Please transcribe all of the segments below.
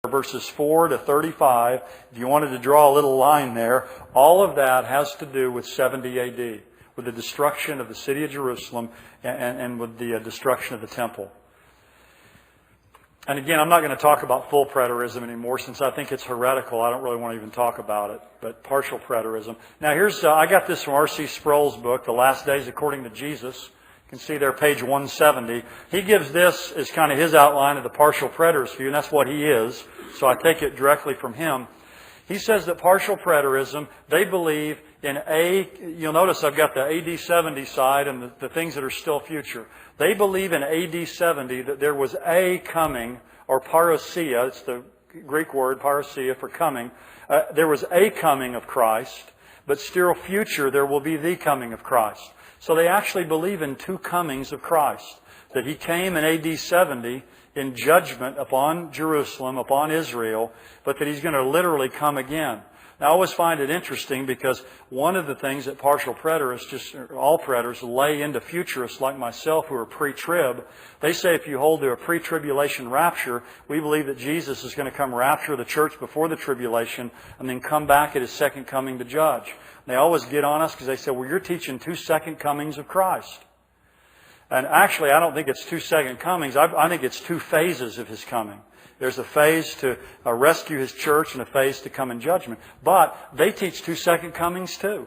verses 4 to 35, if you wanted to draw a little line there, all of that has to do with 70 AD, with the destruction of the city of Jerusalem and with the destruction of the temple. And again, I'm not going to talk about full preterism anymore since I think it's heretical. I don't really want to even talk about it, but partial preterism. Now here's, I got this from R.C. Sproul's book, The Last Days According to Jesus. You can see there, page 170. He gives this as kind of his outline of the partial preterist view, and that's what he is. So I take it directly from him. He says that partial preterism, they believe in you'll notice I've got the AD 70 side and the things that are still future. They believe in AD 70 that there was a coming, or parousia, it's the Greek word, parousia, for coming. There was a coming of Christ, but still future there will be the coming of Christ. So they actually believe in two comings of Christ. That He came in AD 70 in judgment upon Jerusalem, upon Israel, but that He's going to literally come again. Now I always find it interesting because one of the things that partial preterists, all preterists, lay into futurists like myself who are pre-trib, they say if you hold to a pre-tribulation rapture, we believe that Jesus is going to come rapture the church before the tribulation and then come back at His second coming to judge. They always get on us because they say, well, you're teaching two second comings of Christ. And actually, I don't think it's two second comings. I think it's two phases of His coming. There's a phase to rescue His church and a phase to come in judgment. But they teach two second comings too.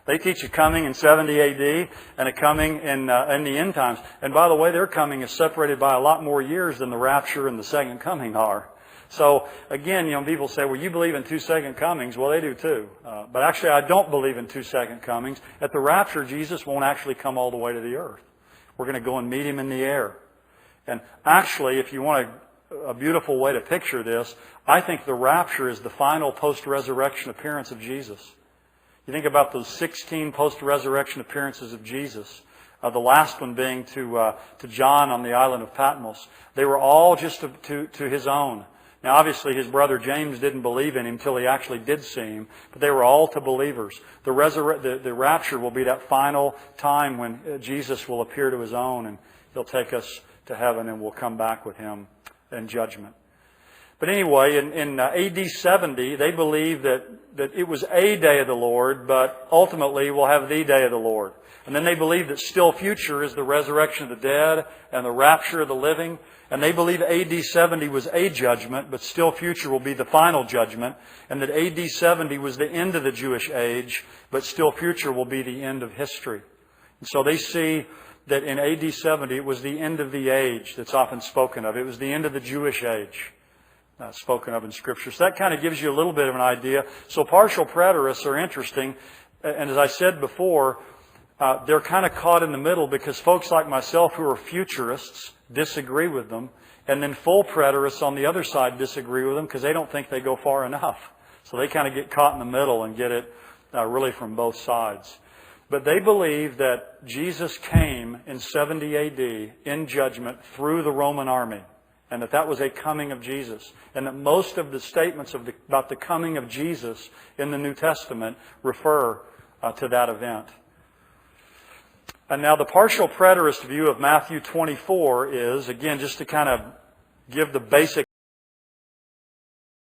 They teach a coming in 70 AD and a coming in the end times. And by the way, their coming is separated by a lot more years than the rapture and the second coming are. So again, people say, well, you believe in two second comings. Well, they do too. But actually, I don't believe in two second comings. At the rapture, Jesus won't actually come all the way to the earth. We're going to go and meet Him in the air. And actually, if you want a beautiful way to picture this, I think the rapture is the final post-resurrection appearance of Jesus. You think about those 16 post-resurrection appearances of Jesus. The last one being to John on the island of Patmos. They were all just to his own. Now, obviously, his brother James didn't believe in Him until he actually did see Him, but they were all to believers. The rapture will be that final time when Jesus will appear to His own, and He'll take us to heaven, and we'll come back with Him in judgment. But anyway, in AD 70, they believe that it was a day of the Lord, but ultimately we'll have the day of the Lord. And then they believe that still future is the resurrection of the dead and the rapture of the living. And they believe AD 70 was a judgment, but still future will be the final judgment. And that AD 70 was the end of the Jewish age, but still future will be the end of history. And so they see that in AD 70 it was the end of the age that's often spoken of. It was the end of the Jewish age spoken of in Scripture. So that kind of gives you a little bit of an idea. So partial preterists are interesting. And as I said before, they're kind of caught in the middle because folks like myself who are futurists disagree with them. And then full preterists on the other side disagree with them because they don't think they go far enough. So they kind of get caught in the middle and get it really from both sides. But they believe that Jesus came in 70 AD in judgment through the Roman army. And that was a coming of Jesus. And that most of the statements about the coming of Jesus in the New Testament refer to that event. And now the partial preterist view of Matthew 24 is, again, just to kind of give the basic